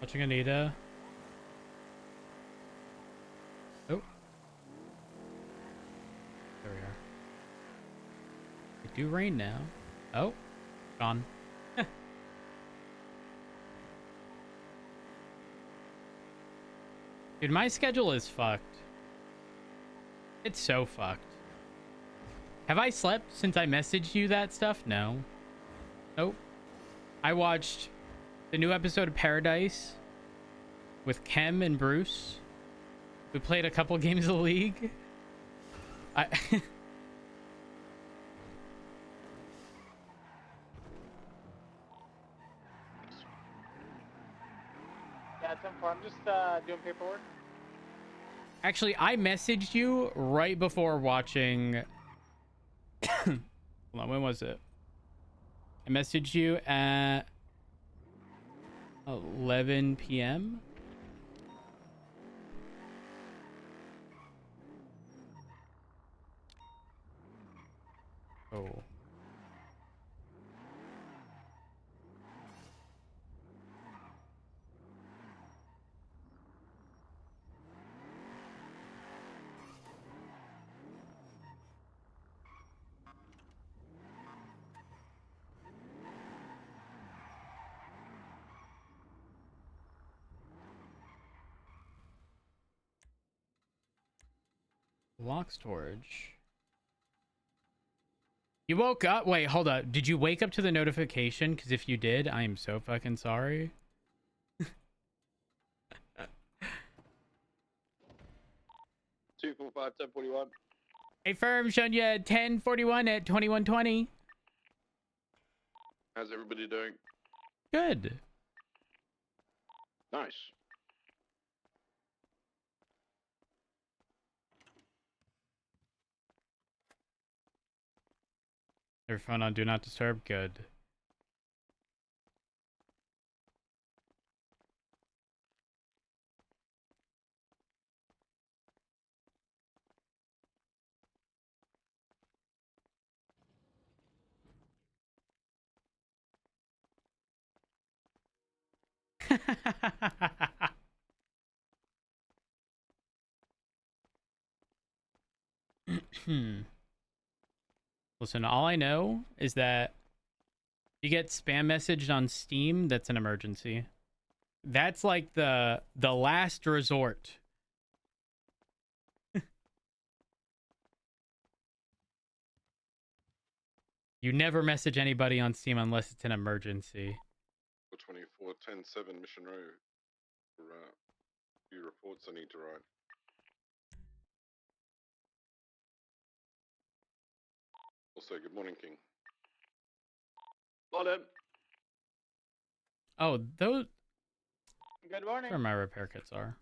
Touching Anita. Oh. There we are. It do rain now. Oh. Gone. Dude, my schedule is fucked. It's so fucked. Have I slept since I messaged you that stuff? No. Nope. I watched the new episode of Paradise with Kem and Bruce. We played a couple games of League. I Yeah, it's I'm just doing paperwork. Actually, I messaged you right before watching. Hold on, when was it? I messaged you at 11 p.m. Oh. Lock storage. You woke up? Wait, hold up. Did you wake up to the notification? Because if you did, I am so fucking sorry. 245 1041. Hey, firm, showing you 1041 at 2120. How's everybody doing? Good. Nice. Your phone on Do Not Disturb? Good. Listen, all I know is that you get spam messaged on Steam, that's an emergency. That's like the last resort. You never message anybody on Steam unless it's an emergency. 24 10-7 Mission Road. For few reports I need to write. Also, good morning, King. Morning. Oh, those Good morning. where my repair kits are.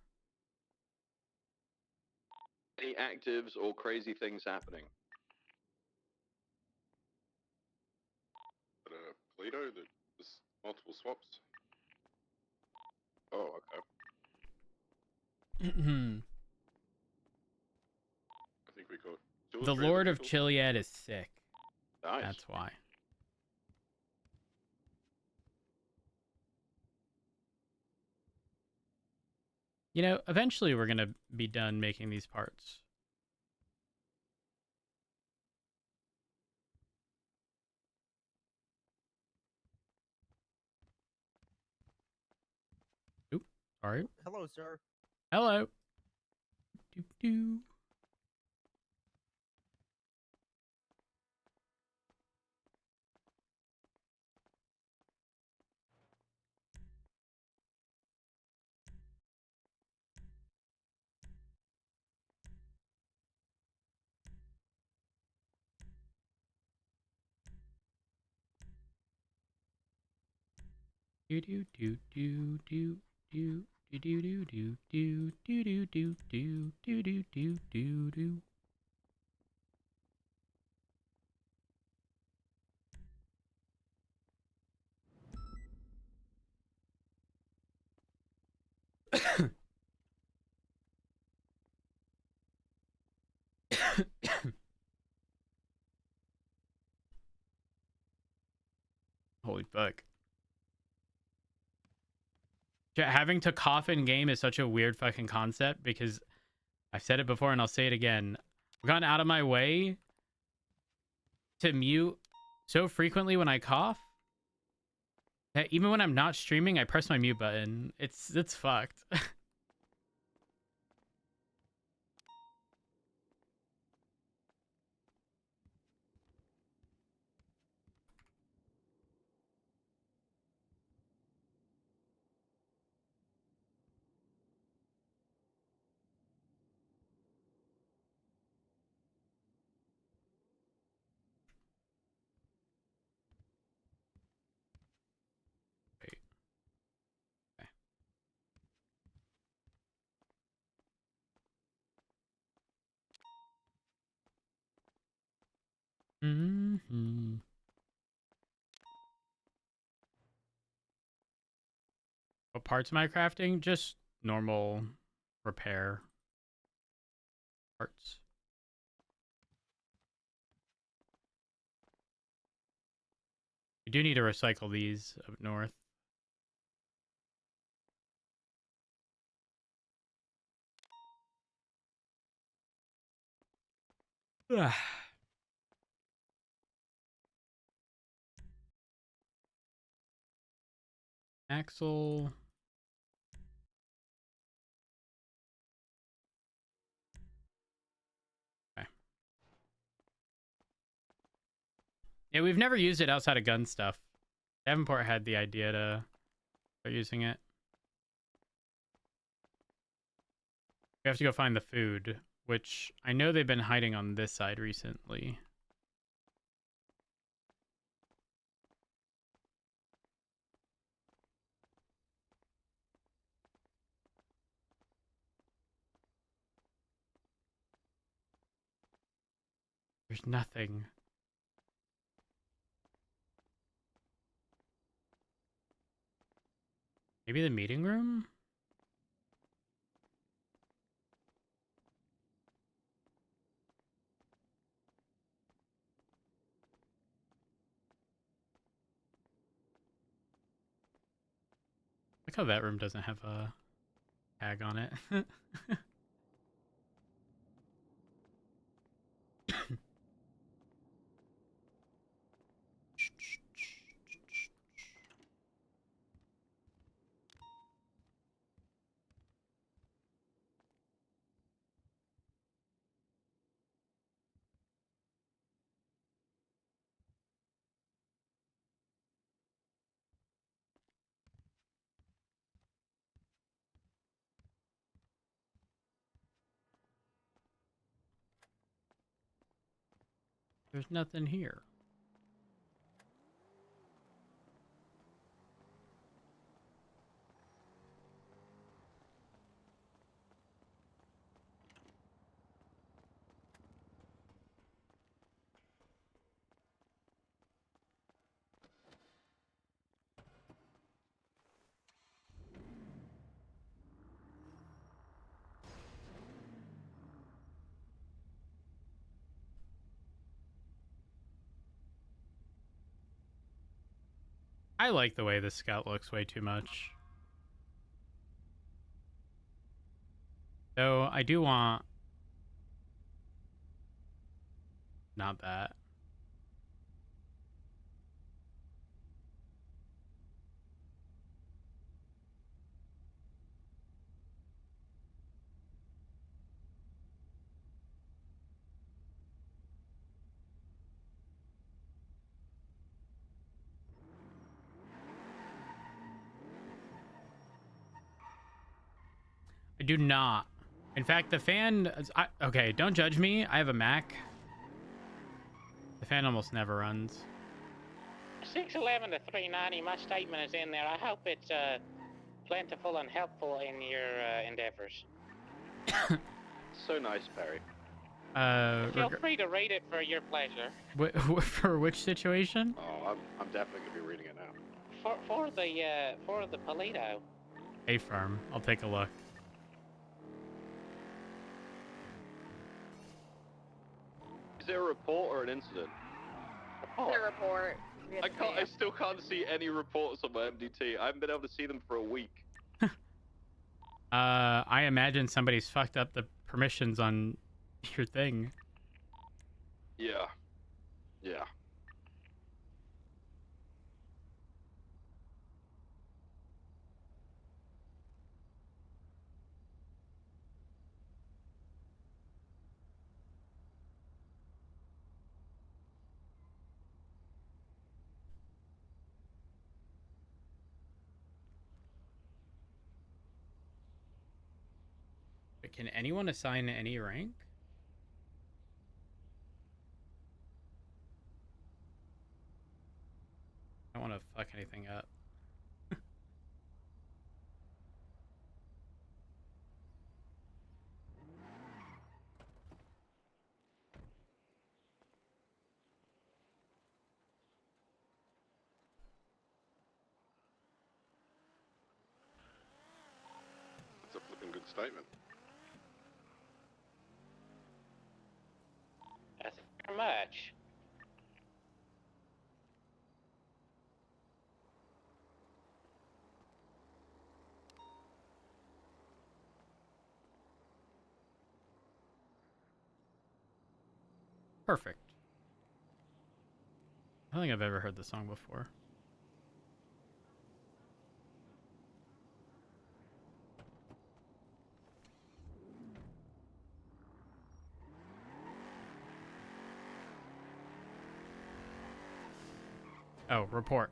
Any actives or crazy things happening? But, Polito, there's multiple swaps. Oh, okay. I think we got two or The three Lord other of people. Chiliad is sick. Nice. That's why. You know, eventually we're going to be done making these parts. Oop, sorry. Hello, sir. Hello. Doo doo. Do do do do do do do do do do do do do do do do do do do. Holy fuck. Having to cough in game is such a weird fucking concept because I've said it before and I'll say it again. I've gone out of my way to mute so frequently when I cough that even when I'm not streaming, I press my mute button. It's fucked. Wait. Okay. Mm-hmm. What parts am I crafting? Just normal repair parts. We do need to recycle these up north. Ugh. Axle. Okay. Yeah, we've never used it outside of gun stuff. Davenport had the idea to start using it. We have to go find the food, which I know they've been hiding on this side recently. There's nothing. Maybe the meeting room? Look how that room doesn't have a tag on it. There's nothing here. I like the way the scout looks way too much. Though I do want... Not that. I do not. In fact, the fan... okay, don't judge me. I have a Mac. The fan almost never runs. 611 to 390, my statement is in there. I hope it's plentiful and helpful in your endeavors. So nice, Perry. Feel free to read it for your pleasure. For which situation? Oh, I'm definitely gonna be reading it now. For the Polito. A firm. I'll take a look. Is it a report or an incident? The report. I still can't see any reports on my MDT. I haven't been able to see them for a week. I imagine somebody's fucked up the permissions on your thing. Yeah. Yeah. But can anyone assign any rank? I don't want to fuck anything up. That's a flipping good statement. Thank you very much. Perfect. I don't think I've ever heard the song before. Oh, report.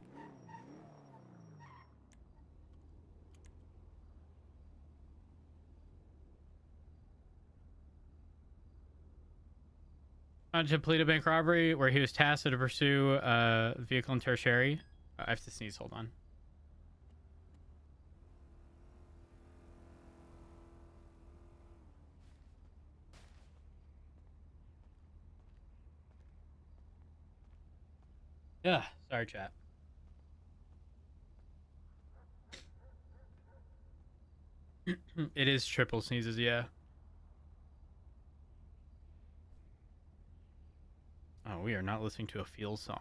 On Toledo bank robbery, where he was tasked to pursue a vehicle in tertiary. I have to sneeze. Hold on. Yeah, sorry, chat. It is triple sneezes, yeah. Oh, we are not listening to a Feel song.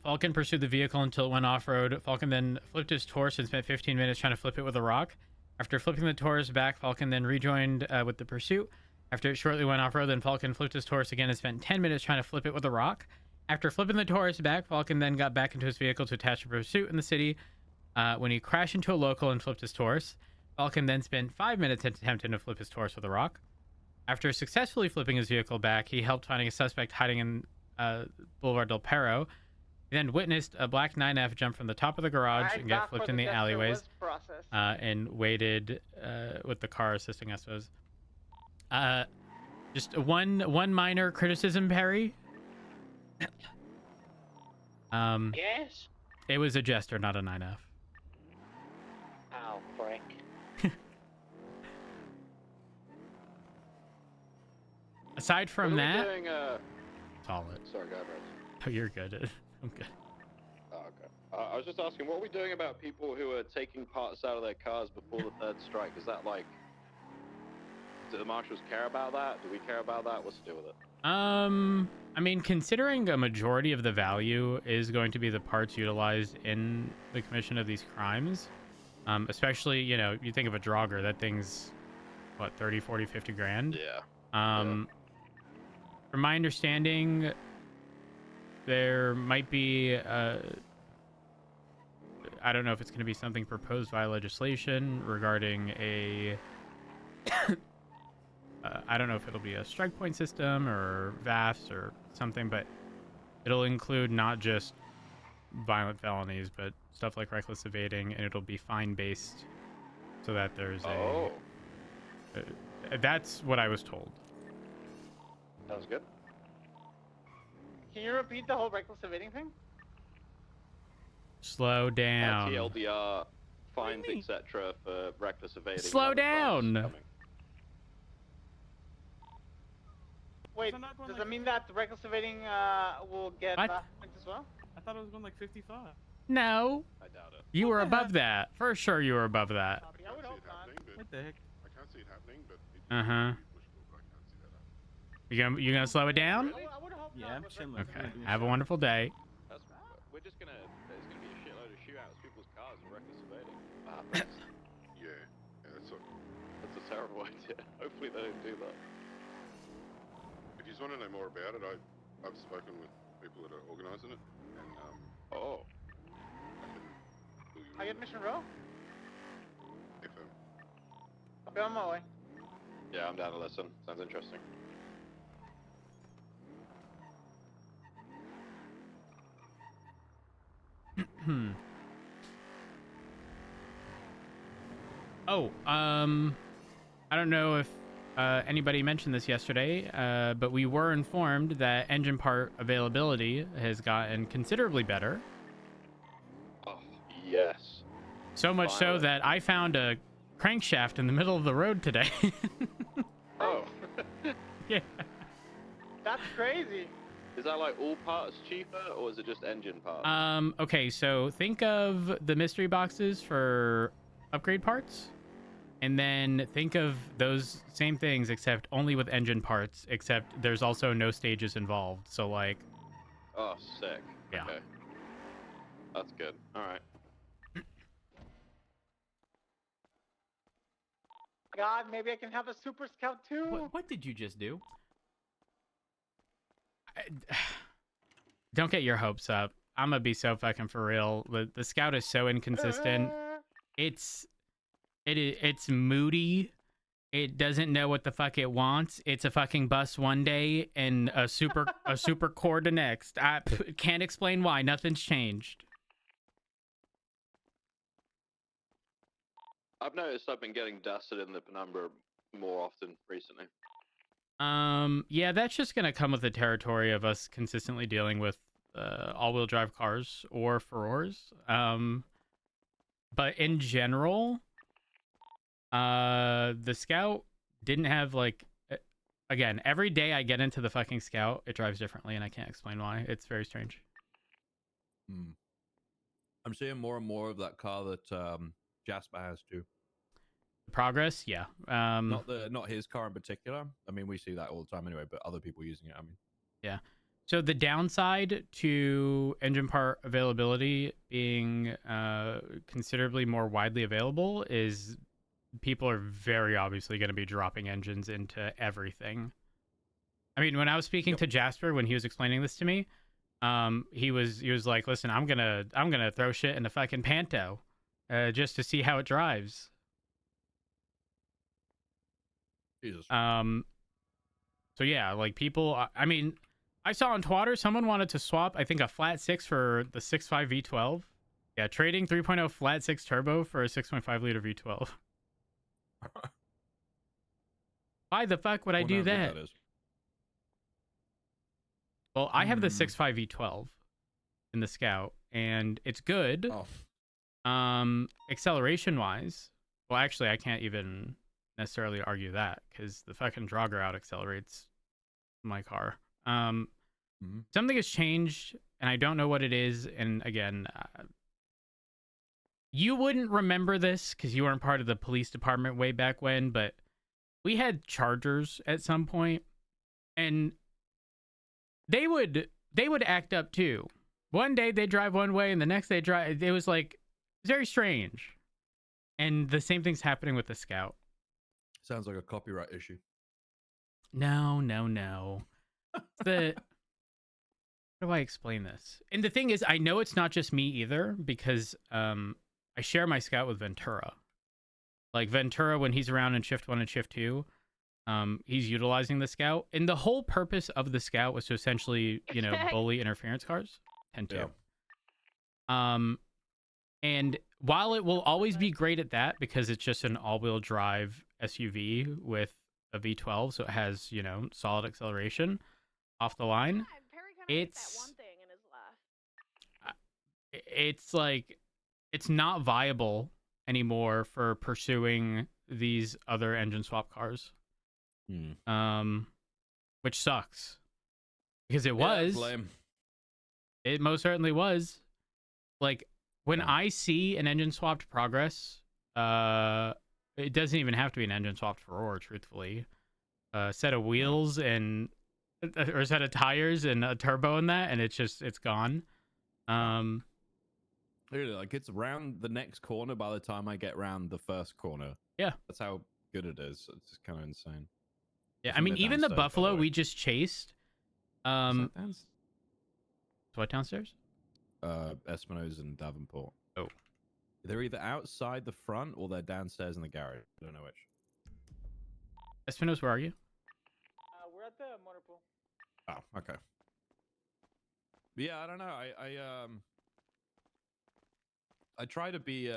Falcon pursued the vehicle until it went off-road. Falcon then flipped his Taurus and spent 15 minutes trying to flip it with a rock. After flipping the Taurus back, Falcon then rejoined with the pursuit. After it shortly went off-road, then Falcon flipped his Taurus again and spent 10 minutes trying to flip it with a rock. After flipping the Taurus back, Falcon then got back into his vehicle to attach a pursuit in the city. When he crashed into a local and flipped his Taurus, Falcon then spent 5 minutes attempting to flip his Taurus with a rock. After successfully flipping his vehicle back, he helped finding a suspect hiding in Boulevard del Perro. He then witnessed a black 9F jump from the top of the garage and get flipped in the alleyways, and waited with the car assisting us. Just one minor criticism, Perry. Yes? It was a Jester, not a 9F. Oh, frick. Aside from that, Doing, solid. Sorry, go ahead, Rose. Oh, you're good. I'm good. Oh, okay. I was just asking, what are we doing about people who are taking parts out of their cars before the third strike? Is that like... Do the marshals care about that? Do we care about that? What's to do with it? I mean, considering a majority of the value is going to be the parts utilized in the commission of these crimes, especially, you know, you think of a Draugr, that thing's, what, 30, 40, 50 grand? Yeah. From my understanding, there might be, I don't know if it's going to be something proposed via legislation regarding a... I don't know if it'll be a strike point system or VAFs or something, but it'll include not just violent felonies, but stuff like reckless evading, and it'll be fine-based so that there's that's what I was told. Sounds good. Can you repeat the whole reckless evading thing? Slow down. TLDR, fines, etc. for reckless evading. Slow down! Wait, does that mean that the reckless evading will get What? points as well? I thought it was going like 55. No. I doubt it. You were above that. For sure you were above that. Copy. I would hope not. What the heck? I can't see it happening, but it Uh-huh. pushable, but I can't see that happening. You gonna slow it down? I would hope Yeah, not. I'm but chilling. Okay. Have a wonderful day. We're just gonna happens. Yeah, that's what. That's a terrible idea. Hopefully they don't do that. If you want to know more about it, I've spoken with people that are organising it, and Oh. I can fill you I in get Mission Row? if I'll be on my way. Yeah, I'm down to listen. Sounds interesting. Oh, I don't know if anybody mentioned this yesterday, but we were informed that engine part availability has gotten considerably better. Oh, yes. So much so Finally. that I found a crankshaft in the middle of the road today. Oh. Yeah. That's crazy. Is that like all parts cheaper, or is it just engine parts? Okay, so think of the mystery boxes for upgrade parts, and then think of those same things except only with engine parts, except there's also no stages involved. So like, Oh, sick. yeah. Okay. That's good. All right. God, maybe I can have a Super Scout too. What did you just do? Don't get your hopes up. I'm gonna be so fucking for real. The Scout is so inconsistent. It's moody. It doesn't know what the fuck it wants. It's a fucking bus one day and a super core the next. I can't explain why. Nothing's changed. I've noticed I've been getting dusted in the penumbra more often recently. Yeah, that's just gonna come with the territory of us consistently dealing with all-wheel drive cars or Furors. But in general, the Scout didn't have like. Again, every day I get into the fucking Scout, it drives differently, and I can't explain why. It's very strange. I'm seeing more and more of that car that Jasper has too. Progress, yeah. Not his car in particular. I mean, we see that all the time anyway, but other people using it. I mean, yeah. So the downside to engine part availability being considerably more widely available is people are very obviously going to be dropping engines into everything. I mean, when I was speaking to Jasper when he was explaining this to me, he was like, "Listen, I'm gonna throw shit in the fucking Panto, just to see how it drives." Jesus. So yeah, like people. I mean, I saw on Twitter someone wanted to swap, I think, a flat 6 for the 6.5 V12. Yeah, trading 3.0 flat 6 turbo for a 6.5 liter V12. Why the fuck would I do that? Well, I have the 6.5 V12 in the Scout, and it's good. Acceleration wise, well, actually, I can't even necessarily argue that because the fucking Draugr out accelerates my car. Something has changed, and I don't know what it is. And again, you wouldn't remember this because you weren't part of the police department way back when, but we had Chargers at some point, and they would act up too. One day they drive one way, and the next they drive. It was like very strange. And the same thing's happening with the Scout. Sounds like a copyright issue. No. How do I explain this? And the thing is, I know it's not just me either because I share my Scout with Ventura. Like Ventura, when he's around in Shift 1 and Shift 2, he's utilizing the Scout. And the whole purpose of the Scout was to essentially, bully interference cars. Tend to. Yeah. And while it will always be great at that because it's just an all-wheel drive SUV with a V12, so it has, solid acceleration off the line. It's like it's not viable anymore for pursuing these other engine swap cars. Which sucks because it was. It most certainly was. Like when I see an engine swapped Progress, it doesn't even have to be an engine swapped Aurora, truthfully. A set of wheels or a set of tires and a turbo in that, and it's gone. Really, like it's around the next corner by the time I get round the first corner. Yeah. That's how good it is. It's kind of insane. Yeah, I think mean, they're even the downstairs, by the buffalo way. we just chased. Is that downstairs? What downstairs? Espino's and Davenport. Oh. They're either outside the front or they're downstairs in the garage. I don't know which. Espinos, where are you? We're at the motor pool. Oh, okay. Yeah, I don't know. I try to be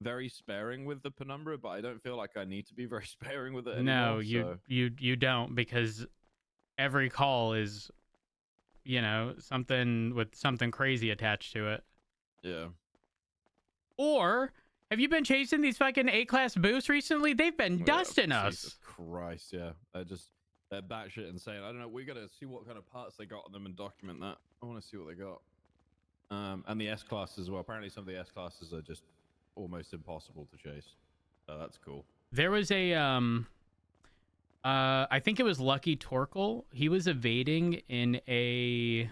very sparing with the penumbra, but I don't feel like I need to be very sparing with it anymore. No, so... you don't, because every call is, you know, something with something crazy attached to it. Yeah. Or have you been chasing these fucking A-class boosts recently? They've been dusting us. Jesus Christ, yeah. They're batshit insane. I don't know. We gotta see what kind of parts they got on them and document that. I want to see what they got. And the S classes as well. Apparently, some of the S classes are just almost impossible to chase. So that's cool. There was a I think it was Lucky Torkel. He was evading in a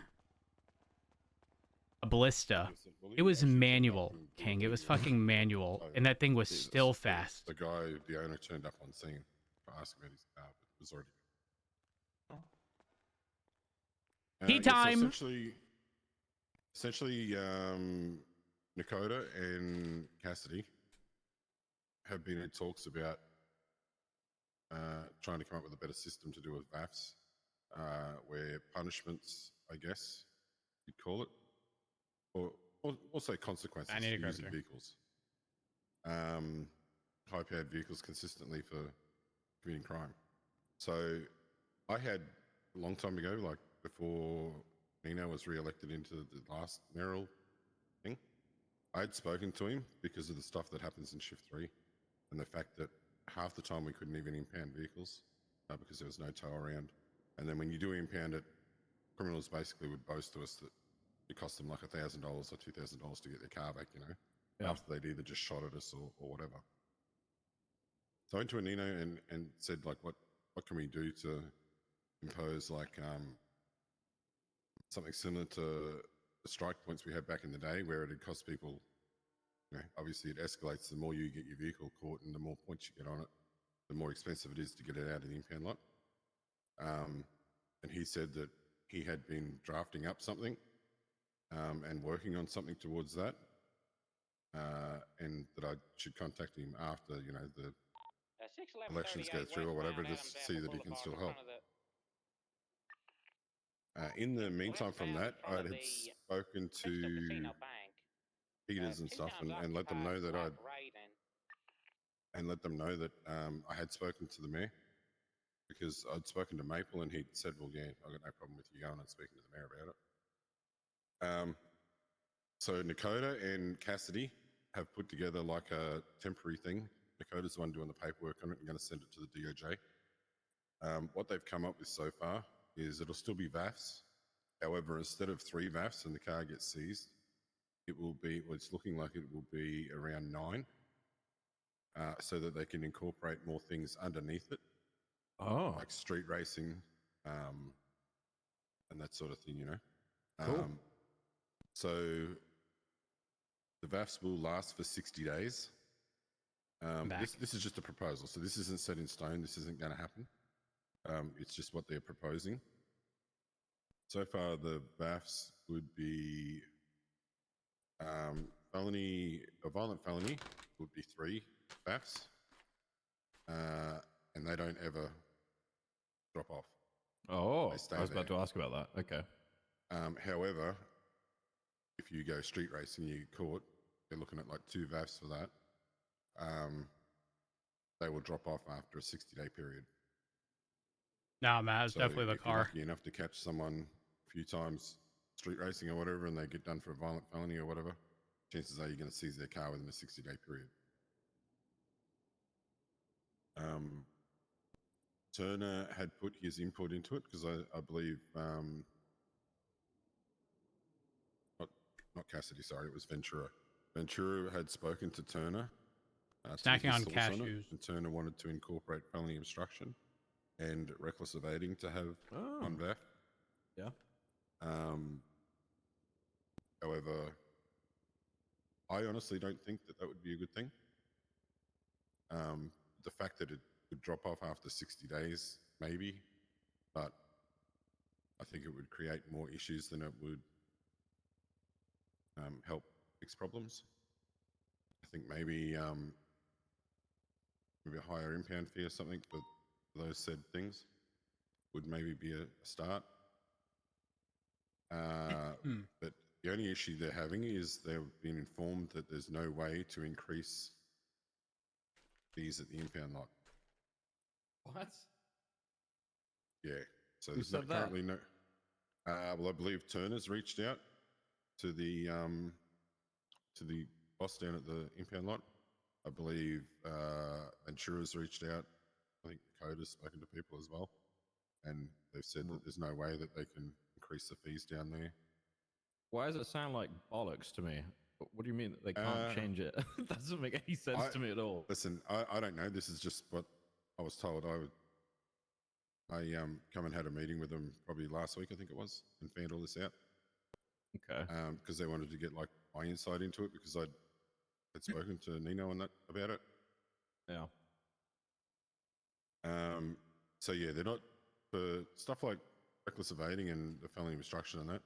ballista. It was manual, King. It was fucking manual, and that thing was still fast. The guy, the owner, turned up on scene to ask about his car, but it was already. Tea time. So essentially, Nakota and Cassidy have been in talks about trying to come up with a better system to do with VAFs, where punishments, I guess you'd call it, or say consequences for using vehicles, high-powered vehicles consistently for committing crime. So I had a long time ago, like before Nino was re-elected into the last mayoral thing, I had spoken to him because of the stuff that happens in Shift 3 and the fact that half the time we couldn't even impound vehicles because there was no tow around. And then when you do impound it, criminals basically would boast to us that it cost them like $1,000 or $2,000 to get their car back, you know, after they'd either just shot at us or whatever. So I went to Nino and said, like, what can we do to impose like something similar to the strike points we had back in the day, where it had cost people, you know, obviously it escalates the more you get your vehicle caught and the more points you get on it, the more expensive it is to get it out of the impound lot. And he said that he had been drafting up something and working on something towards that, and that I should contact him after, you know, the elections go through or whatever, just to see that he can still help. In the meantime, from that, I had spoken to Peters and stuff, and let them know that I had spoken to the mayor, because I'd spoken to Maple and he'd said, well, yeah, I've got no problem with you going and speaking to the mayor about it. So Nakota and Cassidy have put together like a temporary thing. Nakota's the one doing the paperwork on it and going to send it to the DOJ. What they've come up with so far is it'll still be VAFs. However, instead of 3 VAFs and the car gets seized, it will be, well, it's looking like it will be around 9, so that they can incorporate more things underneath it. Oh. Like street racing, and that sort of thing, you know. Cool. So the VAFs will last for 60 days. This is just a proposal, so this isn't set in stone. This isn't going to happen. It's just what they're proposing. So far, the VAFs would be a violent felony would be 3 VAFs, and they don't ever drop off. Oh, I was about to ask about that. Okay. However, if you go street racing, you get caught, they're looking at like 2 VAFs for that. They will drop off after a 60-day period. Nah, man, it's definitely the car. If you're lucky enough to catch someone a few times street racing or whatever, and they get done for a violent felony or whatever, chances are you're going to seize their car within a 60-day period. Turner had put his input into it because I believe, not Cassidy, sorry, it was Ventura. Ventura had spoken to Turner. Snacking on cashews. And Turner wanted to incorporate felony obstruction and reckless evading to have on VAF. Yeah. However, I honestly don't think that that would be a good thing. The fact that it would drop off after 60 days, maybe, but I think it would create more issues than it would help fix problems. I think maybe maybe a higher impound fee or something for those said things would maybe be a start. But the only issue they're having is they've been informed that there's no way to increase fees at the impound lot. What? Yeah. So Who there's said currently no. Well, I believe Turner's reached out to the boss down at the impound lot. I believe Ventura's reached out. I think Dakota's spoken to people as well, and they've said that there's no way that they can increase the fees down there. Why does it sound like bollocks to me? What do you mean that they can't change it? That doesn't make any sense to me at all. Listen, I don't know. This is just what I was told. I come and had a meeting with them probably last week, I think it was, and found all this out. Okay. Because they wanted to get like my insight into it because I'd spoken to Nino and that about it. Yeah. So yeah, they're not for stuff like reckless evading and the felony obstruction and that.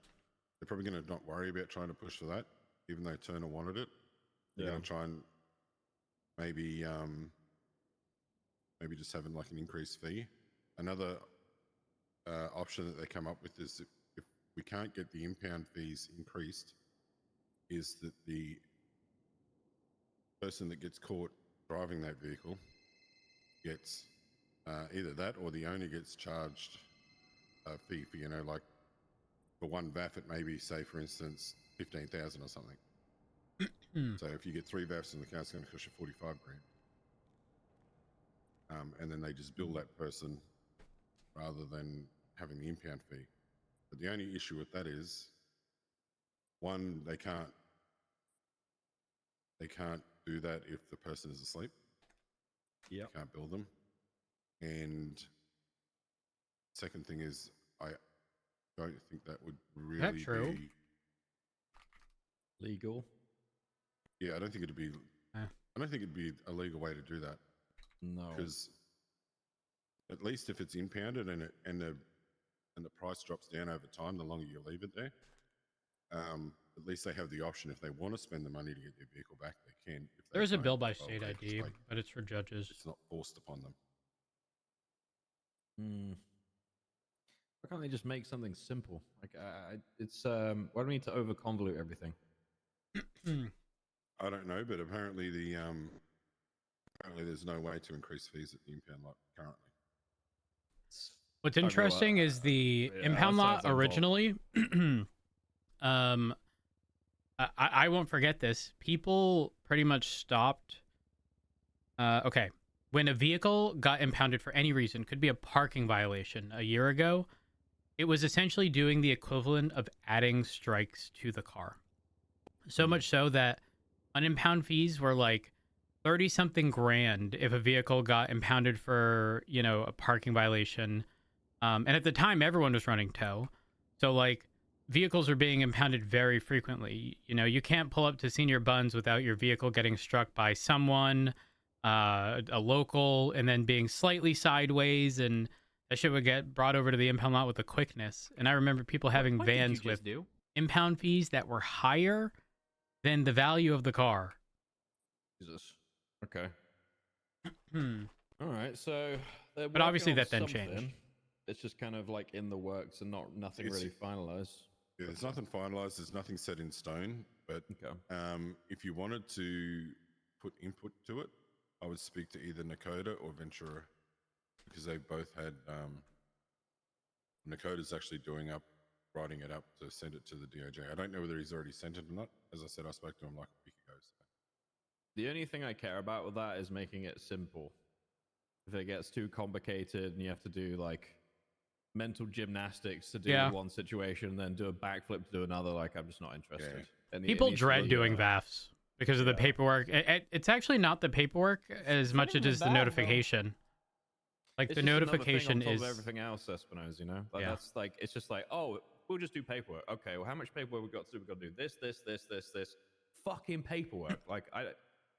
They're probably going to not worry about trying to push for that, even though Turner wanted it. They're going to try and maybe just having like an increased fee. Another option that they come up with is if we can't get the impound fees increased, is that the person that gets caught driving that vehicle gets either that or the owner gets charged a fee for, like for one VAF, it may be, say, for instance, 15,000 or something. So if you get 3 VAFs in the car, it's going to cost you 45 grand. And then they just bill that person rather than having the impound fee. But the only issue with that is, one, they can't do that if the person is asleep. Yeah. Can't bill them. And second thing is, I don't think that would really be legal. Yeah, I don't think it'd be. I don't think it'd be a legal way to do that. No. Because at least if it's impounded and the price drops down over time, the longer you leave it there, at least they have the option, if they want to spend the money to get their vehicle back, they can. If There is a bill by well, state ID, but it's for judges. It's not forced upon them. Why can't they just make something simple? Like, it's why do we need to over convolute everything? I don't know, but apparently there's no way to increase fees at the impound lot currently. What's interesting is the impound lot originally. I won't forget this. People pretty much stopped. Okay, when a vehicle got impounded for any reason, could be a parking violation a year ago, it was essentially doing the equivalent of adding strikes to the car. So much so that unimpound fees were like 30-something grand if a vehicle got impounded for, a parking violation. And at the time, everyone was running tow. So, like, vehicles are being impounded very frequently. You can't pull up to Senior Buns without your vehicle getting struck by someone, a local, and then being slightly sideways, and that shit would get brought over to the impound lot with a quickness. And I remember people having vans with impound fees that were higher than the value of the car. Jesus. Okay. All right. So, but obviously that then changed. It's just kind of like in the works and nothing really finalized. Yeah, there's nothing finalized. There's nothing set in stone. But if you wanted to put input to it, I would speak to either Nakota or Ventura, because they both had. Nakota's actually writing it up to send it to the DOJ. I don't know whether he's already sent it or not. As I said, I spoke to him like a week ago. So. The only thing I care about with that is making it simple. If it gets too complicated and you have to do like mental gymnastics to do one situation and then do a backflip to do another, like, I'm just not interested. Yeah. People dread doing VAFs because of the paperwork. It's actually not the paperwork as much as it is the notification. Like, it's the notification on top is of everything else, Espinosa, Like, that's like, it's just like, oh, we'll just do paperwork. Okay, well, how much paperwork we got to do? We got to do this, fucking paperwork. Like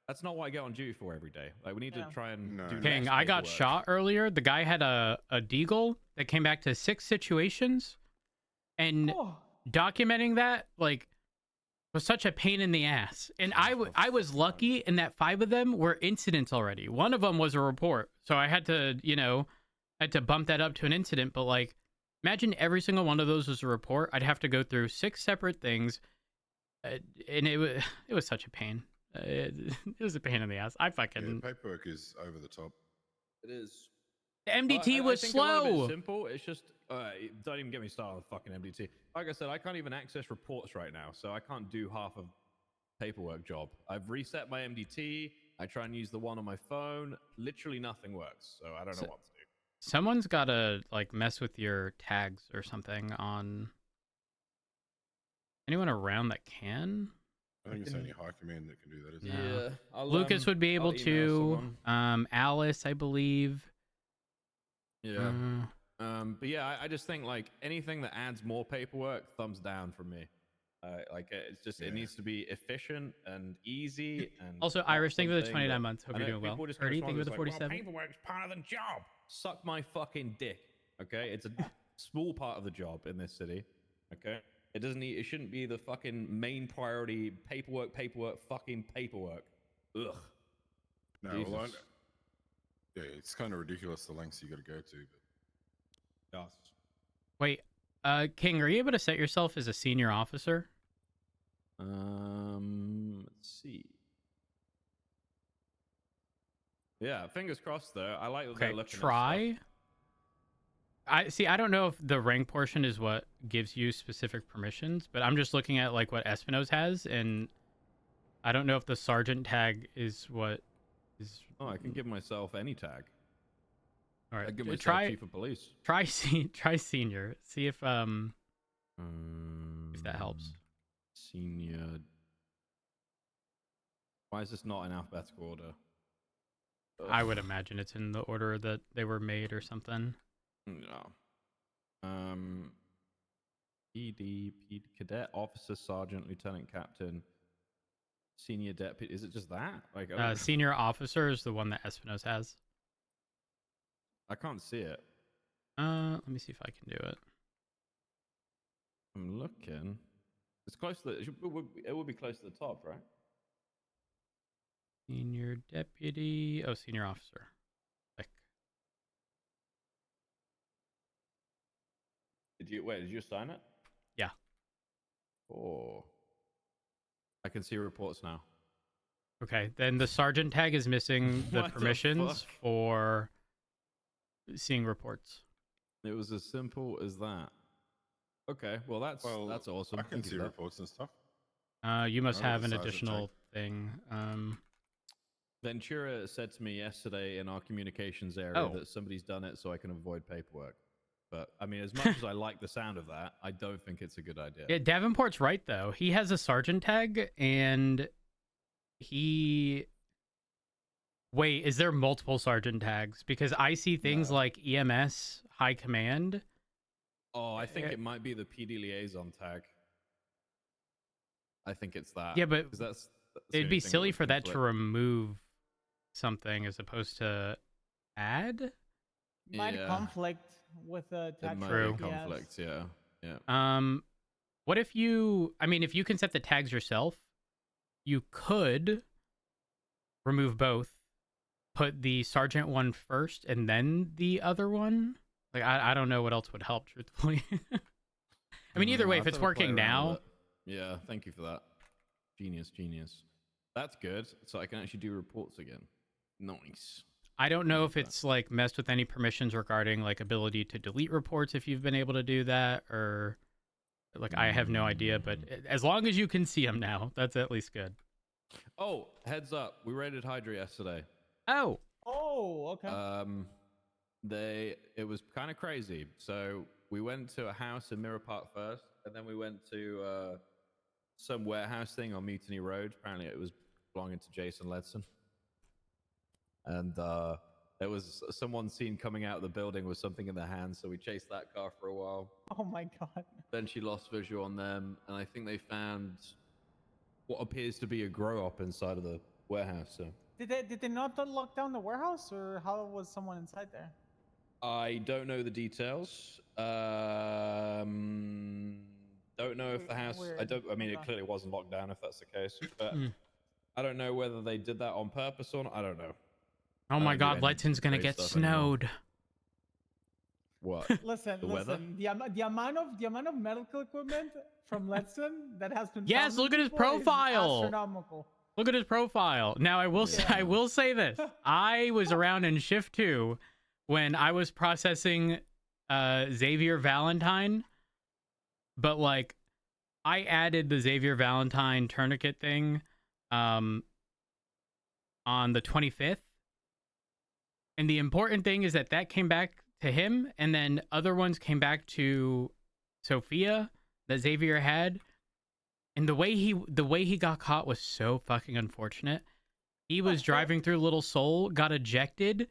that's not what I get on duty for every day. Like we need to try and No. do King, less I got paperwork. shot earlier. The guy had a deagle that came back to 6 situations, and documenting that like was such a pain in the ass. And I was lucky in that 5 of them were incidents already. One of them was a report, so I had to bump that up to an incident. But like, imagine every single one of those was a report. I'd have to go through 6 separate things, and it was such a pain. It was a pain in the ass. I fucking paperwork is over the top. It is. the MDT was I think A little slow. bit simple. It's just don't even get me started on the fucking MDT. Like I said, I can't even access reports right now, so I can't do half of paperwork job. I've reset my MDT. I try and use the one on my phone. Literally nothing works, so I don't know what to do. Someone's gotta like mess with your tags or something on anyone around that can. I think it's only high command that can do that, isn't Yeah. it? Lucas would be able I'll to. email Alice, I believe. Yeah. But yeah, I just think like anything that adds more paperwork, thumbs down from me. Like it's just it needs to be efficient and easy. And Also, not Irish, thank you for the something 29 that- months. Hope I you're know doing well. people just Ernie, go thank you for the strong, it's like, 47. Well, paperwork's part of the job. Suck my fucking dick. Okay, it's a small part of the job in this city. Okay, it shouldn't be the fucking main priority. Paperwork, fucking paperwork. Ugh. No, Jesus. well, yeah, it's kind of ridiculous the lengths you got to go to. But Yes. Wait, King, are you able to set yourself as a senior officer? Let's see. Yeah, fingers crossed though. I like that they're Okay, looking try. I don't know if the rank portion is what gives you specific permissions, but I'm just looking at like what Espino's has, and I don't know if the sergeant tag is what is. Oh, I can give myself any tag. All I right, give myself try chief of police. try senior. See if that helps. Senior. Why is this not in alphabetical order? I would imagine it's in the order that they were made or something. No. PD, cadet, officer, sergeant, lieutenant, captain, senior deputy. Is it just that? Like, Senior officer is the one that Espino's has. I can't see it. Let me see if I can do it. I'm looking. It's close to it would be close to the top, right? Senior deputy. Oh, senior officer. Click. Did you sign it? Yeah. Oh. I can see reports now. Okay, then the sergeant tag is missing the What the permissions fuck? for seeing reports. It was as simple as that. Okay, well that's awesome. I can Thank you see for that. reports and stuff. You must I got have the an sergeant additional thing. Ventura said to me yesterday in our communications area Oh. that somebody's done it so I can avoid paperwork. But I mean, as much as I like the sound of that, I don't think it's a good idea. Yeah, Davenport's right though. He has a sergeant tag, and he. Wait, is there multiple sergeant tags? Because I see things like EMS High Command. Oh, I think it might be the PD liaison tag. I think it's that. Yeah, but 'Cause that's the it'd only be thing silly would for that to conflict. remove something as opposed to add. Might Yeah. conflict with the It tag might True. be conflict, yeah. What if you? I mean, if you can set the tags yourself, you could remove both, put the sergeant one first, and then the other one. Like I don't know what else would help, truthfully. I mean, either way, I'll if have it's to play working around now, with it. Yeah, thank you for that. Genius. That's good. So I can actually do reports again. Nice. I don't know like if that. it's like messed with any permissions regarding like ability to delete reports if you've been able to do that, or like I have no idea. But as long as you can see them now, that's at least good. Oh, heads up. We raided Hydra yesterday. Oh, okay. It was kind of crazy. So we went to a house in Mirror Park first, and then we went to some warehouse thing on Mutiny Road. Apparently it was belonging to Jason Ledson. And there was someone seen coming out of the building with something in their hand, so we chased that car for a while. Oh my god. Then she lost visual on them, and I think they found what appears to be a grow up inside of the warehouse. So Did they not lock down the warehouse, or how was someone inside there? I don't know the details. Don't know if the house. Weird. I mean, it Okay. clearly wasn't locked down if that's the case. But Mm. I don't know whether they did that on purpose or not. I don't know. Oh I my don't do God, any Letson's gonna trade get stuff anymore. snowed. What? Listen, The weather? listen. The amount of medical equipment from Letson that has been Yes, found look at his before is profile. astronomical. Look at his profile. Now I will Yeah. I will say this. I was around in shift 2 when I was processing Xavier Valentine, but like I added the Xavier Valentine tourniquet thing on the 25th. And the important thing is that that came back to him, and then other ones came back to Sophia that Xavier had. And the way he got caught was so fucking unfortunate. He was driving through Little Seoul, got ejected,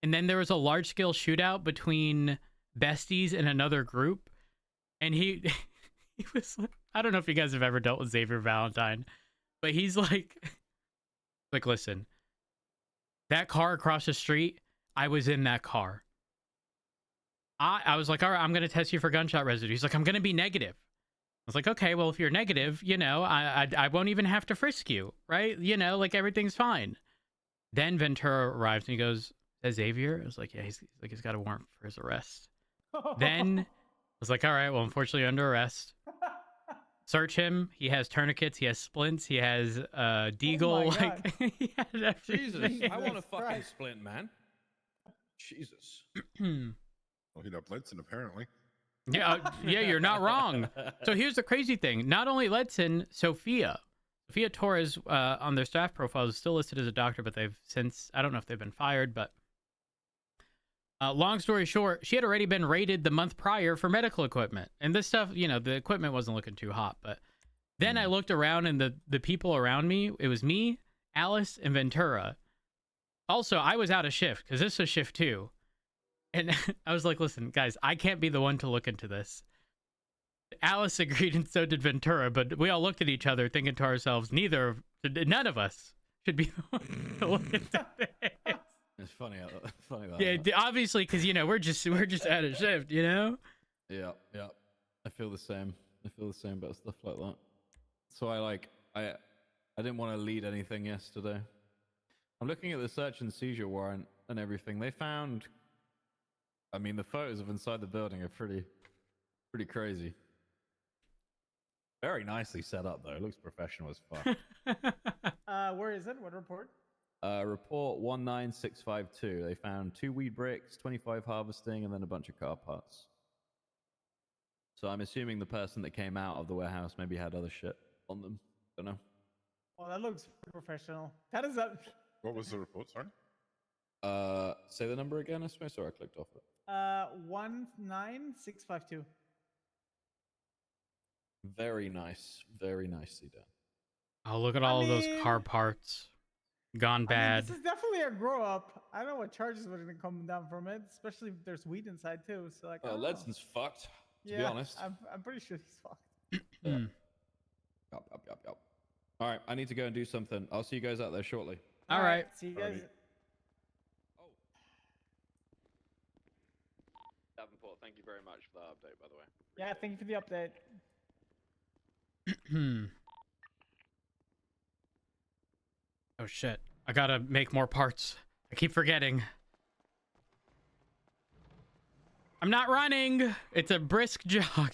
and then there was a large scale shootout between besties and another group. And he was like, I don't know if you guys have ever dealt with Xavier Valentine, but he's like listen, that car across the street, I was in that car. I was like, all right, I'm gonna test you for gunshot residue. He's like, I'm gonna be negative. I was like, okay, well, if you're negative, you know, I won't even have to frisk you, right? You know, like everything's fine. Then Ventura arrives and he goes, "Is Xavier?" I was like, yeah, he's got a warrant for his arrest. Then I was like, all right, well, unfortunately, you're under arrest. Search him. He has tourniquets. He has splints. He has deagle. Oh my like he had everything. Jesus, I want a Jesus fucking Christ. splint, man. Jesus. Well, hit up Letson apparently. Yeah, yeah, you're not wrong. So here's the crazy thing. Not only Letson, Sophia Torres on their staff profile is still listed as a doctor, but they've since, I don't know if they've been fired, but long story short, she had already been rated the month prior for medical equipment. And this stuff, you know, the equipment wasn't looking too hot. But then I looked around and the people around me, it was me, Alice, and Ventura. Also, I was out of shift because this was shift 2. And I was like, listen, guys, I can't be the one to look into this. Alice agreed, and so did Ventura, but we all looked at each other thinking to ourselves, none of us should be the one to look into this. It's funny. Funny that. Yeah, obviously, because, you know, we're just out of shift, you know? Yeah. I feel the same. I feel the same about stuff like that. So I didn't want to lead anything yesterday. I'm looking at the search and seizure warrant and everything. They found, I mean, the photos of inside the building are pretty crazy. Very nicely set up, though. It looks professional as fuck. Where is it? What report? Report 19652. They found 2 weed bricks, 25 harvesting, and then a bunch of car parts. So I'm assuming the person that came out of the warehouse maybe had other shit on them. Don't know. Oh, that looks professional. That is a What was the report? Sorry. Say the number again. I swear, sorry, I clicked off it. 19652. Very nice. Very nicely done. Oh, look at all of those car parts. Gone bad. This is definitely a grow up. I don't know what charges are going to come down from it, especially if there's weed inside too. So like, I Well, don't know. Ledson's fucked, to be Yeah, honest. I'm pretty sure he's fucked. Mm. Yup. All right, I need to go and do something. I'll see you guys out there shortly. All right. See you guys. Davenport, thank you very much for that update, by the way. Yeah, thank you for the update. Oh, shit. I gotta make more parts. I keep forgetting. I'm not running. It's a brisk jog.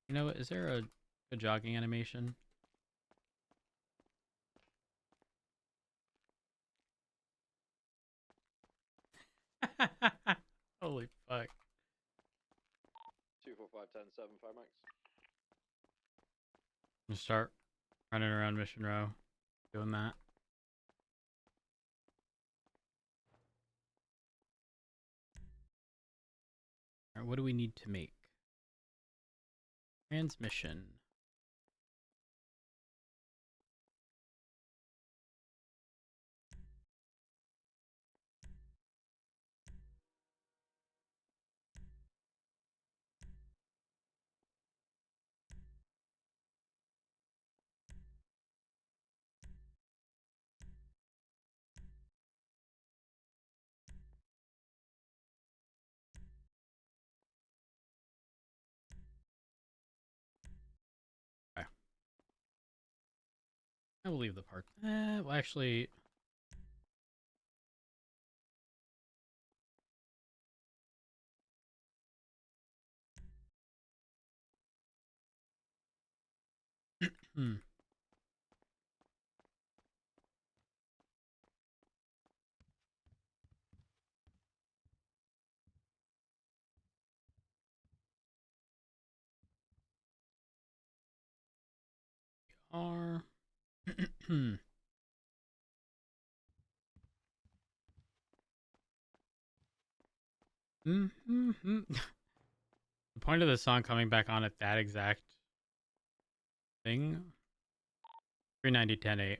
You know, is there a jogging animation? Holy fuck. 2451075 max. I'm gonna start running around Mission Row doing that. All right, what do we need to make? Transmission. I will leave the park. Well, actually. Hmm. Are. The point of the song coming back on at that exact thing. 390 10 What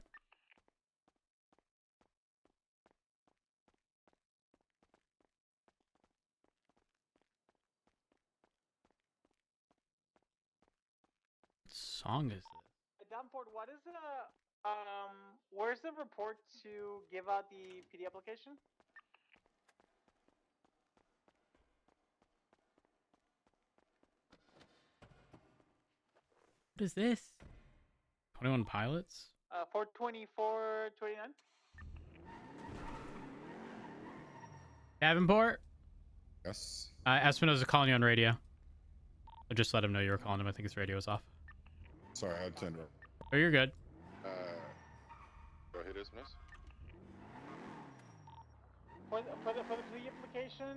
song is this? Downport, what is the where's the report to give out the PD application? What is this? 21 Pilots? 42429. Davenport? Yes. Espinosa calling you on radio. I just let him know you were calling him. I think his radio was off. Sorry, I turned it. Oh, you're good. Go ahead, Ismas. For the PD application,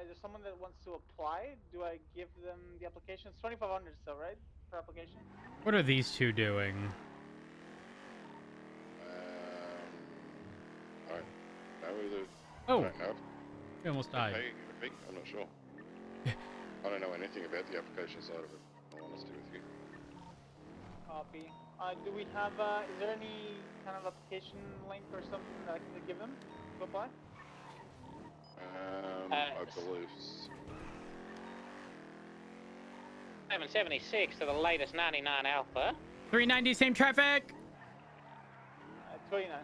there's someone that wants to apply. Do I give them the application? It's 2,500 still, right? Per application. What are these two doing? I don't know Oh, I don't know. we almost died. I'm not sure. I don't know anything about the application side of it. In all honesty with you. Copy. Do we have? Is there any kind of application link or something that I can give them to apply? I believe. 776 to the latest 99 Alpha. 390, same traffic. 29.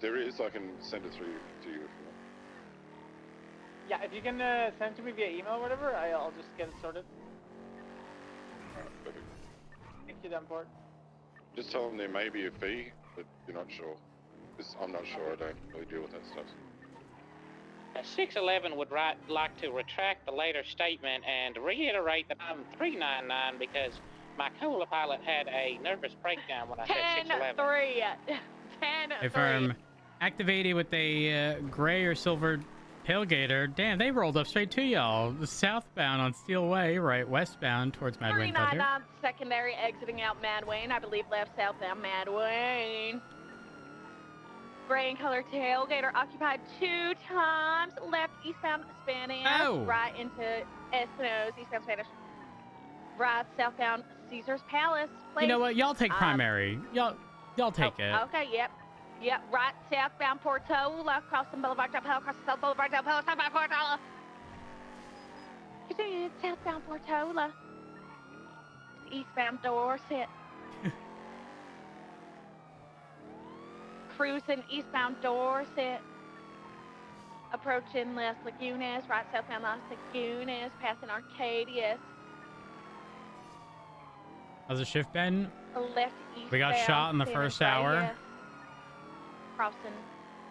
There is. I can send it through to you if you want. Yeah, if you can send it to me via email or whatever, I'll just get it sorted. Alright, perfect. Thank you, Davenport. Just tell them there may be a fee, but you're not sure. I'm not sure. I don't really deal with that stuff. 611 would like to retract the later statement and reiterate that I'm 399 because my cola pilot had a nervous breakdown when I said 611. 10-3. Affirm. Activated with a gray or silver tailgater. Damn, they rolled up straight to y'all. Southbound on Steel Way, right westbound towards Mad Wayne Thunder. 399 secondary exiting out Mad Wayne. I believe left southbound Mad Wayne. Gray and color tailgater occupied 2 times. Left eastbound Spanish. Oh. Right into Espinosa, eastbound Spanish. Right southbound Caesar's Palace. You know what? Y'all take primary. Y'all take it. Okay, yep. Yep, right southbound Portola, crossing Boulevard Del Palo, crossing South Boulevard Del Palo, southbound Portola. Continue southbound Portola. Eastbound Dorset. Cruising eastbound Dorset. Approaching Las Lagunas, right southbound Las Lagunas, passing Arcadius. How's the shift been? Left eastbound. We got shot in the San first hour. Andreas. Crossing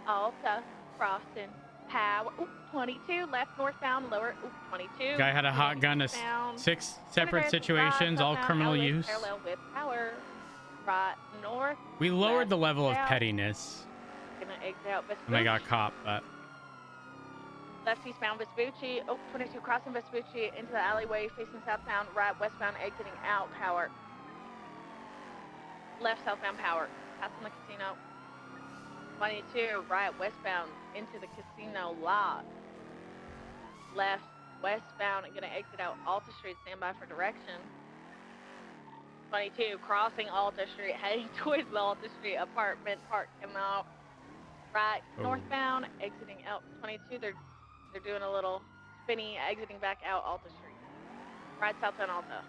Alta, crossing Power. Ooh, 22, left northbound, lower. Ooh, 22. Guy had a hot gun. Eastbound. 6 separate Andreas, situations, right, all southbound, criminal LA, use. Parallel with Power. Right north. We lowered left, the level of south. pettiness Gonna exit out when they got Vespucci. caught, but Left eastbound Vespucci. Oh, 22 crossing Vespucci into the alleyway facing southbound. Right westbound exiting out Power. Left southbound Power. Passing the casino. 22 right westbound into the casino lot. Left westbound and gonna exit out Alta Street. Stand by for direction. 22 crossing Alta Street, heading towards the Alta Street apartment parking lot. Right Oh. northbound, exiting out 22. They're doing a little spinny, exiting back out Alta Street. Right southbound Alta.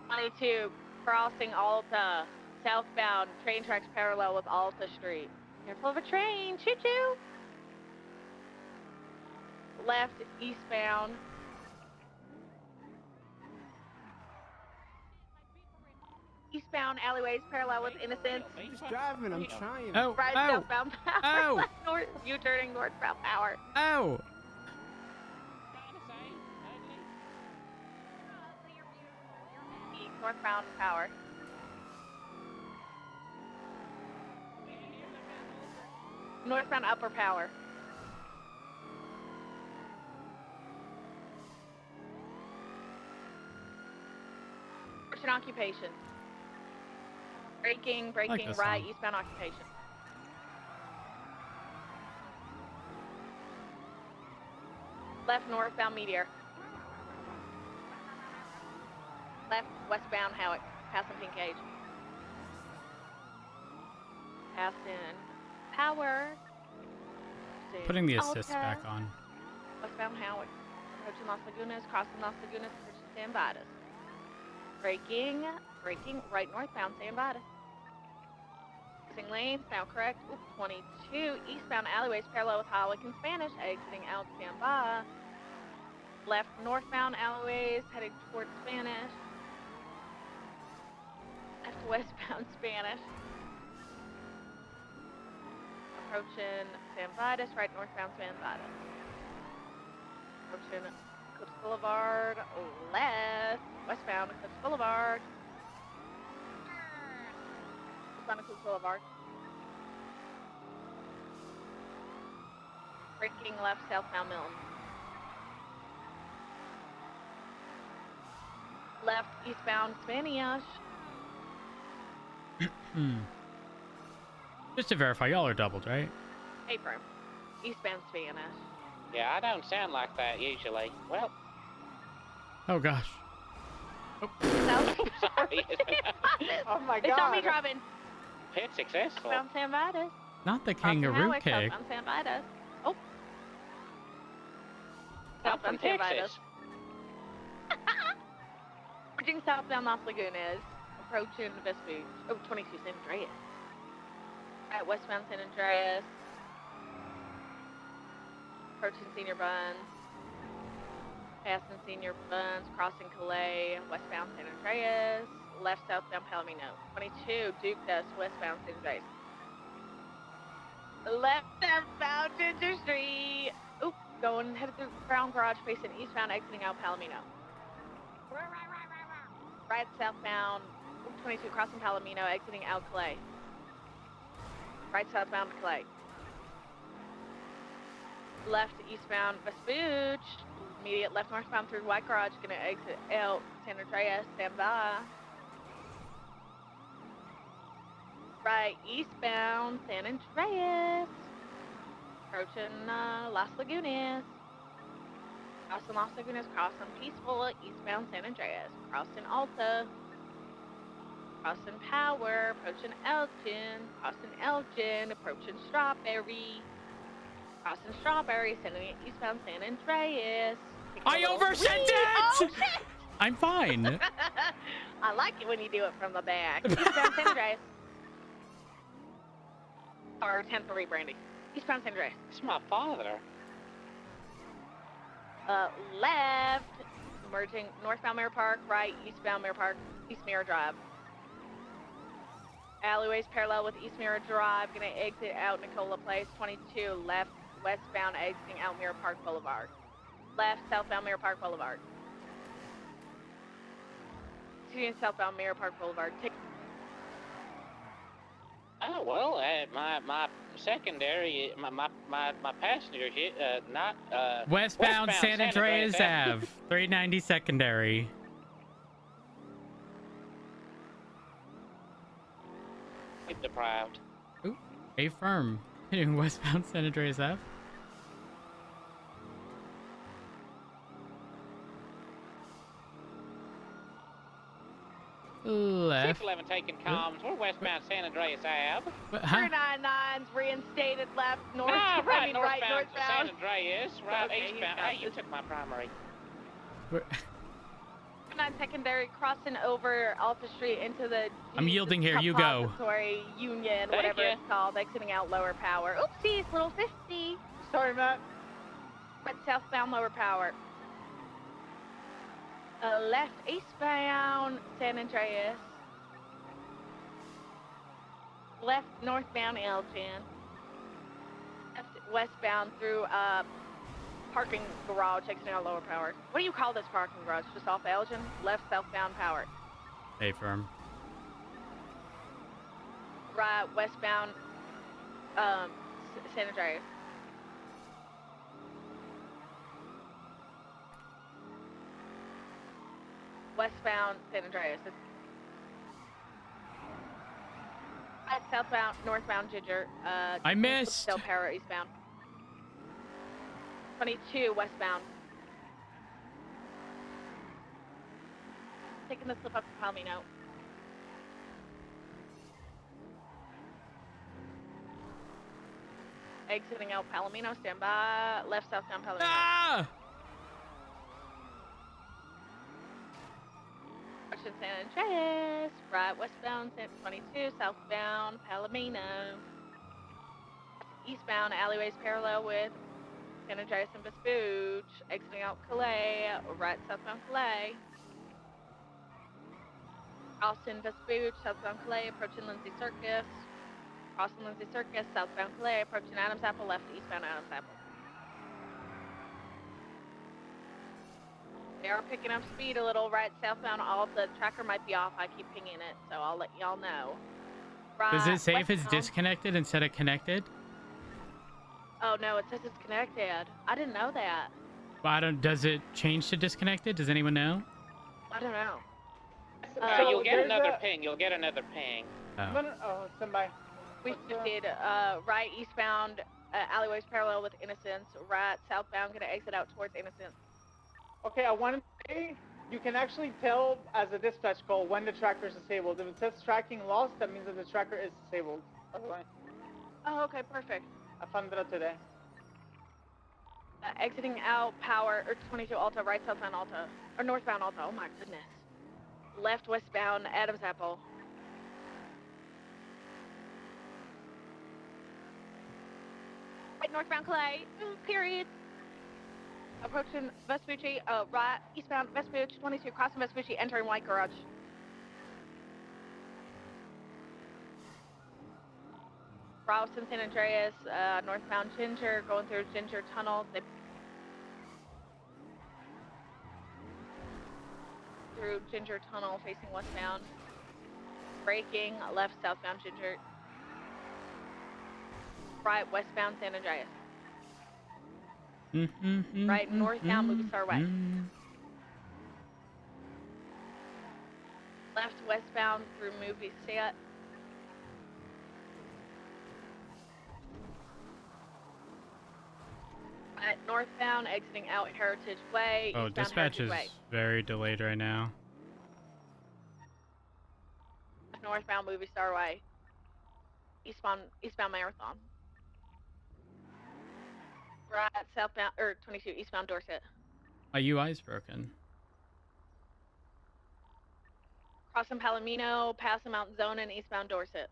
22 crossing Alta, southbound. Train tracks parallel with Alta Street. Careful of a train, choo choo. Left eastbound. Eastbound alleyways parallel with Innocence. I'm Just driving, I'm trying. Oh, Right oh, southbound power. oh. Left north. U-turning northbound power. oh. East northbound power. Northbound upper power. Fortune occupation. Braking, braking, this right, song. eastbound occupation. Left northbound meteor. Left westbound Howick. Passing pink cage. Passing power. Putting the assist Alta. back on. Westbound Howick. Approaching Las Lagunas, crossing Las Lagunas, approaching San Vitus. Braking, braking, right northbound San Vitus. Crossing lanes, now correct. Oop, 22. Eastbound alleyways parallel with Howick in Spanish, exiting out San Ba. Left northbound alleyways heading towards Spanish. Left westbound Spanish. Approaching San Vitus, right northbound San Vitus. Approaching Eclipse Boulevard, left, westbound Eclipse Boulevard. Westbound Eclipse Boulevard. Braking left, southbound Milton. Left, eastbound Spanish. Just to verify, y'all are doubled, right? Apron. Eastbound Spanish. Yeah, I don't sound like that usually. Well, Oh gosh. South. sorry. Oh my It's on me god. driving. Pit successful. Southbound San Vitus. Not the Crossing kangaroo Howick, kick. Southbound San Vitus. Oh. I'm from Southbound San Vitus. Texas. Bridging southbound Las Lagunas. Approaching Vespucci. Oh, 22 San Andreas. Right, westbound San Andreas. Approaching Senior Buns. Passing Senior Buns. Crossing Calais. Westbound San Andreas. Left southbound Palomino. 22 Duke Dust. Westbound San Andreas. Left southbound Ginger Street. Oop, going headed through Brown Garage facing eastbound, exiting out Palomino. Right southbound 22 crossing Palomino, exiting out Clay. Right southbound Clay. Left eastbound Vespucci. Immediate left northbound through White Garage, gonna exit out San Andreas, stand by. Right eastbound San Andreas. Approaching Las Lagunas. Crossing Las Lagunas, crossing Peaceful, eastbound San Andreas. Crossing Alta. Crossing Power, approaching Elgin, approaching Strawberry. Crossing Strawberry, sending it eastbound San Andreas. I oversent it! Oh, shit! I'm fine. I like it when you do it from the back. Eastbound San Andreas. Or 10 for Brandy. Eastbound San Andreas. It's my father. Left, merging northbound Mirror Park, right, eastbound Mirror Park, East Mirror Drive. Alleyways parallel with East Mirror Drive, gonna exit out Nicola Place, 22, left, westbound, exiting out Mirror Park Boulevard. Left, southbound Mirror Park Boulevard. Continuing southbound Mirror Park Boulevard. Oh well, my secondary, my passenger hit not Westbound San Andreas Ave, 390 secondary. Sleep deprived. Ooh, A firm. Hitting westbound San Andreas Ave. Left. 611 taking comms. We're westbound San Andreas Ave. Huh? 399's reinstated left, north, Nah, right, right northbound San northbound. Andreas. Right, Okay, he's eastbound. got Hey, you this. took my primary. Where- 9 secondary crossing over Alpha Street into the I'm yielding here, you go. Depository Union, Thank whatever you. it's called, exiting out lower power. Oopsies, little 50. Sorry, Matt. Right southbound lower power. Left eastbound San Andreas. Left northbound Elgin. Left westbound through parking garage exiting our lower power. What do you call this parking garage? Just off Elgin? Left southbound power. Hey, firm. Right westbound San Andreas. Westbound San Andreas. Right southbound northbound Ginger. I missed. Del Perro eastbound. 22 westbound. Taking the slip up to Palomino. Exiting out Palomino, stand by. Left southbound Palomino. Ah! Direction San Andreas. Right westbound 22, southbound Palomino. Eastbound alleyways parallel with San Andreas and Vespucci. Exiting out Calais. Right southbound Calais. Austin Vespucci, southbound Calais, approaching Lindsay Circus. Crossing Lindsay Circus, southbound Calais, approaching Adams Apple, left eastbound Adams Apple. They are picking up speed a little right southbound. All the tracker might be off. I keep pinging it, so I'll let y'all know. Right, Does it say if it's westbound. disconnected instead of connected? Oh no, it says it's connected. I didn't know that. Well, does it change to disconnected? Does anyone know? I don't know. You'll get there's another a- ping. You'll get another ping. Oh. No, no, oh, stand by. We What's the- shifted right eastbound alleyways parallel with Innocence. Right southbound, gonna exit out towards Innocence. Okay, I wanted to say, you can actually tell as a dispatch call when the tracker is disabled. If it says tracking lost, that means that the tracker is disabled. By the way, Oh, okay, perfect. I found it out today. Exiting out power, or 22 Alta, right southbound Alta, or northbound Alta. Oh my goodness. Left westbound Adams Apple. Right northbound Clay. Period. Approaching Vespucci. Right eastbound Vespucci. 22 crossing Vespucci, entering White Garage. Ralston, San Andreas, northbound Ginger, going through Ginger Tunnel. They through Ginger Tunnel, facing westbound. Braking, left southbound Ginger. Right westbound San Andreas. Right northbound Movie Star Way. Left westbound through Movie Set. Northbound, exiting out Heritage Way. Oh, eastbound dispatch Heritage is Way. very delayed right now. Northbound Movie Star Way. Eastbound Marathon. Right southbound, or 22 eastbound Dorset. My UI is broken. Crossing Palomino, passing Mount Zona, and eastbound Dorset.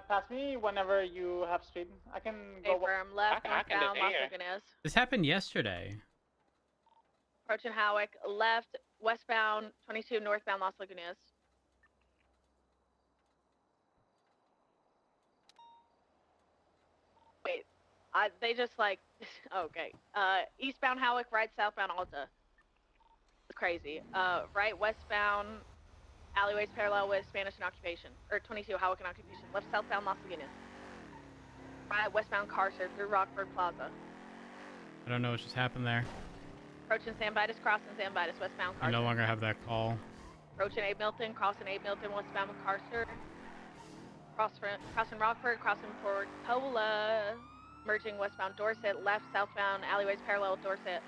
Pass me whenever you have speed. I can go. Firm left I can do northbound Las here. Lagunas. This happened yesterday. Approaching Howick, left westbound 22 northbound Las Lagunas. Wait, they just like okay. Eastbound Howick, right southbound Alta. It's crazy. Right westbound alleyways parallel with Spanish and Occupation, or 22 Howick and Occupation. Left southbound Las Lagunas. Right westbound Carcer through Rockford Plaza. I don't know what just happened there. Approaching San Vitus, crossing San Vitus, westbound I Carcer. no longer have that call. Approaching Abe Milton, crossing Abe Milton, westbound MacArthur. Crossing Rockford, crossing Portola. Merging westbound Dorset, left southbound alleyways parallel with Dorset.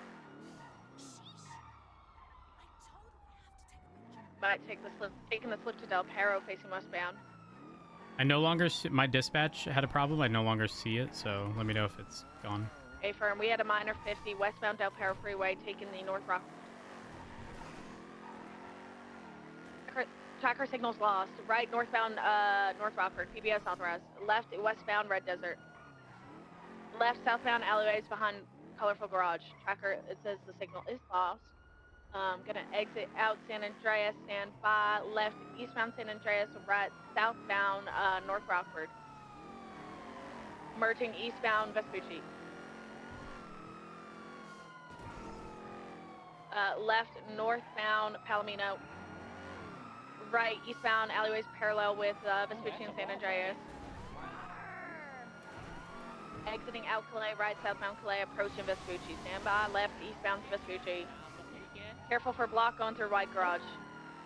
Might take the slip, taking the slip to Del Perro, facing westbound. I no longer see, my dispatch had a problem. I no longer see it, so let me know if it's gone. A firm, we had a minor 50 westbound Del Perro Freeway, taking the North Rock. Tracker signals lost. Right northbound North Rockford, PBS authorized. Left westbound Red Desert. Left southbound alleyways behind Colorful Garage. Tracker, it says the signal is lost. Gonna exit out San Andreas, stand by, left eastbound San Andreas, right southbound North Rockford. Merging eastbound Vespucci. Left northbound Palomino. Right eastbound alleyways parallel with Vespucci and San Andreas. Exiting out Calais, right southbound Calais, approaching Vespucci. Stand by, left eastbound to Vespucci. Careful for block going through White Garage.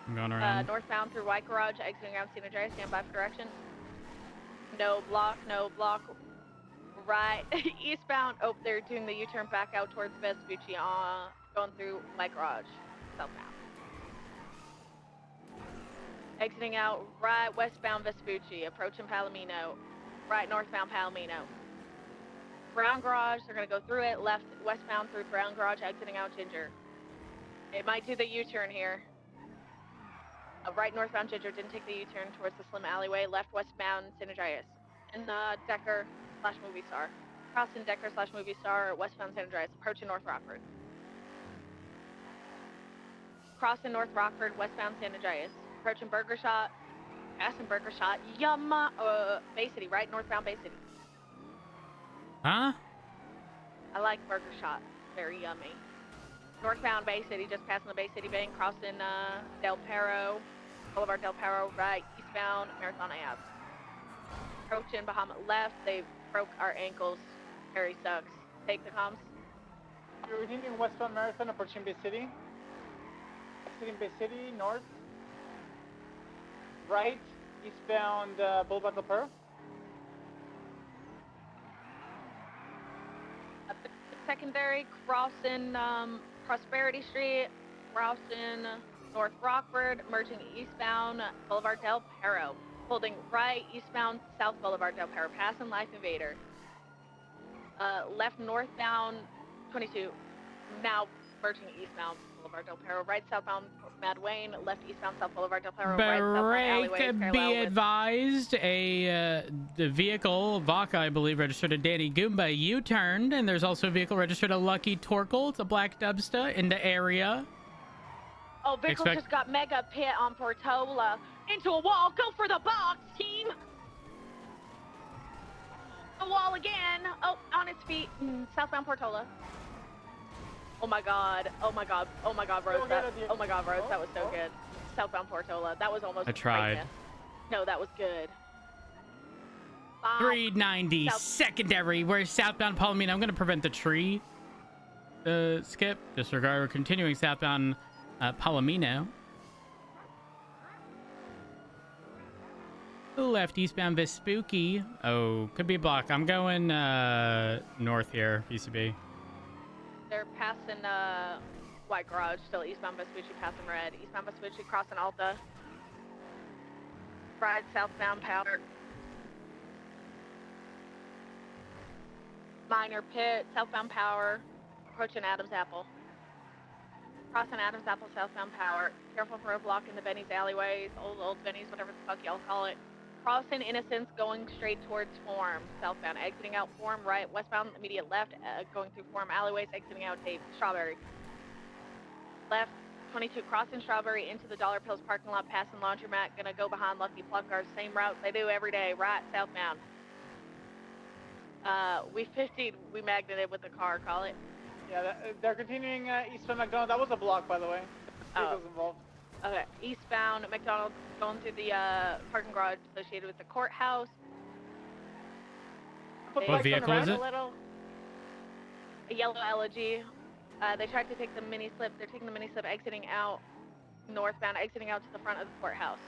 I'm going around. Northbound through White Garage, exiting out San Andreas. Stand by for direction. No block, no block. Right, eastbound. Oh, they're doing the U-turn back out towards Vespucci, going through White Garage, southbound. Exiting out right westbound Vespucci, approaching Palomino. Right northbound Palomino. Brown Garage, they're gonna go through it. Left westbound through Brown Garage, exiting out Ginger. It might do the U-turn here. Right northbound Ginger didn't take the U-turn towards the slim alleyway. Left westbound San Andreas. And Decker / Movie Star. Crossing Decker / Movie Star, westbound San Andreas, approaching North Rockford. Crossing North Rockford, westbound San Andreas. Approaching Burger Shot, passing Burger Shot, Bay City, right northbound Bay City. Huh? I like Burger Shot, very yummy. Northbound Bay City, just passing the Bay City Bank, crossing Del Perro, Boulevard Del Perro, right eastbound Marathon Ave. Approaching Bahama left, they broke our ankles. Harry sucks. Take the comms. You're continuing westbound Marathon, approaching Bay City. Exiting Bay City, north. Right, eastbound Boulevard Del Perro. Secondary, crossing Prosperity Street, crossing North Rockford, merging eastbound Boulevard Del Perro, holding right eastbound South Boulevard Del Perro, passing Life Invader. Left northbound 22, now merging eastbound Boulevard Del Perro, right southbound Mad Wayne, left eastbound South Boulevard Del Perro, right southbound alleyways Be parallel with... advised, the vehicle, Vaca, I believe, registered to Danny Goomba, U-turned, and there's also a vehicle registered to Lucky Torkel. It's a black Dubsta in the area. Oh, Vickle just got mega pit on Portola. Into a wall, go for the box, team! The wall again. Oh, on its feet, southbound Portola. Oh my god, oh my god, oh my god, Rose, oh my god, Rose, that was so good. Southbound Portola, that was almost... I tried. No, that was good. 390 secondary. We're southbound Palomino. I'm going to prevent the tree. Skip. Disregard. We're continuing southbound Palomino. Left eastbound Vespucci. Oh, could be a block. I'm going north here, PCB. They're passing White Garage, still eastbound Vespucci, passing red. Eastbound Vespucci, crossing Alta. Ride southbound Powder. Minor Pit, southbound Power, approaching Adams Apple. Crossing Adams Apple, southbound Power. Careful for a block in the Benny's alleyways, old Benny's, whatever the fuck y'all call it. Crossing Innocence, going straight towards Forum, southbound. Exiting out Forum, right, westbound, immediate left, going through Forum alleyways, exiting out Dave, Strawberry. Left, 22, crossing Strawberry into the Dollar Pills parking lot, passing Laundromat, gonna go behind Lucky Plug Cars, same route they do every day, right, southbound. We 50'd, we magneted with the car, call it. Yeah, they're continuing eastbound McDonald. That was a block, by the way. Vehicles involved. Okay, eastbound McDonald's going through the parking garage associated with the courthouse. What vehicle is it? A yellow LG. They tried to take the mini slip. They're taking the mini slip, exiting out northbound, exiting out to the front of the courthouse.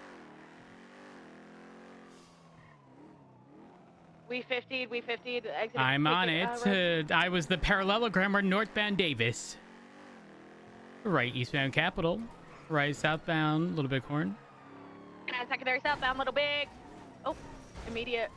We 50'd, exiting. I'm on it. I was the parallelogram or northbound Davis. Right eastbound Capitol. Right southbound Little Bighorn. And secondary southbound Little Big. Oh, immediate